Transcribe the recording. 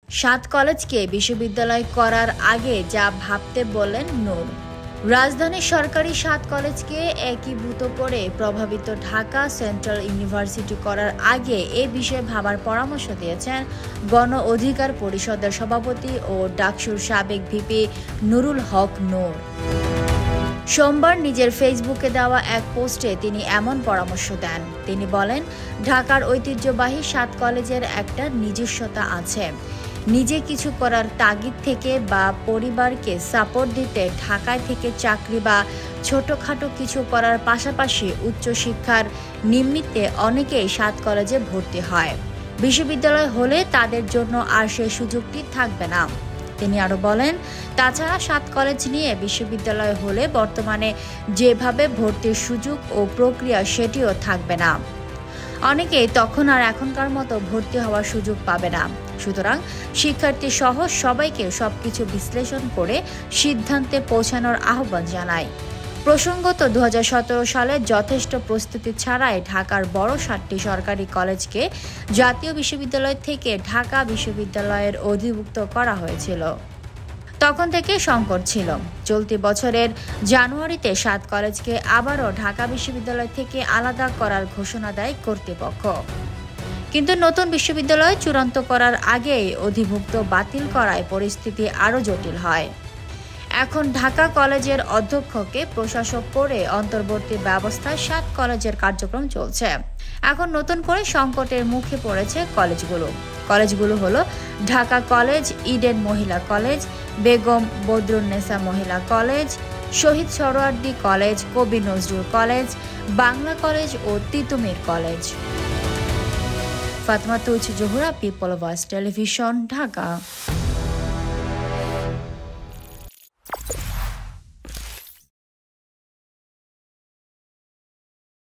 সাত কলেজকে বিশ্ববিদ্যালয় করার আগে যা ভাবতে বললেন নূর। রাজধানীর সরকারি সাত কলেজকে একীভূত করে প্রভাবিত ঢাকা সেন্ট্রাল ইউনিভার্সিটি করার আগে এ বিষয়ে ভাবার পরামর্শ দিয়েছেন গণ অধিকার পরিষদের সভাপতি ও ডাকসুর সাবেক ভিপি নুরুল হক নূর। সোমবার নিজের ফেসবুকে দেওয়া এক পোস্টে তিনি এমন পরামর্শ দেন। তিনি বলেন, ঢাকার ঐতিহ্যবাহী সাত কলেজের একটা নিজস্বতা আছে। নিজে কিছু করার তাগিদ থেকে বা পরিবারকে সাপোর্ট দিতে ঢাকায় থেকে চাকরি বা ছোটখাটো কিছু করার পাশাপাশি উচ্চশিক্ষার নিমিত্তে অনেকেই সাত কলেজে ভর্তি হয়। বিশ্ববিদ্যালয় হলে তাদের জন্য আর সেই সুযোগটি থাকবে না। তিনি আরও বলেন, তাছাড়া সাত কলেজ নিয়ে বিশ্ববিদ্যালয় হলে বর্তমানে যেভাবে ভর্তির সুযোগ ও প্রক্রিয়া সেটিও থাকবে না। অনেকেই তখন আর এখনকার মতো ভর্তি হওয়ার সুযোগ পাবে না। সুতরাং শিক্ষার্থী সহ সবাইকে সবকিছু বিশ্লেষণ করে সিদ্ধান্তে পৌঁছানোর আহ্বান জানায়। প্রসঙ্গত 2017 সালে যথেষ্ট প্রস্তুতি ছাড়াই ঢাকার বড় 7টি সরকারি কলেজকে জাতীয় বিশ্ববিদ্যালয় থেকে ঢাকা বিশ্ববিদ্যালয়ের অধিভুক্ত করা হয়েছিল। তখন থেকে সংকট ছিল। চলতি বছরের জানুয়ারিতে সাত কলেজকে আবারও ঢাকা বিশ্ববিদ্যালয় থেকে আলাদা করার ঘোষণা দেয় কর্তৃপক্ষ। কিন্তু নতুন বিশ্ববিদ্যালয় চূড়ান্ত করার আগেই অধিভুক্ত বাতিল করায় পরিস্থিতি আরও জটিল হয়। এখন ঢাকা কলেজের অধ্যক্ষকে প্রশাসক করে অন্তর্বর্তী ব্যবস্থায় সাত কলেজের কার্যক্রম চলছে। এখন নতুন করে সংকটের মুখে পড়েছে কলেজগুলো হলো Dhaka college, Eden Mohila college, Begum Badrunnesa Mohila college, Shahid Suhrawardy college, Kabi Nazrul college, Bangla college ও Titumir college. Fatema Tuz Zohra, people voice television, Dhaka.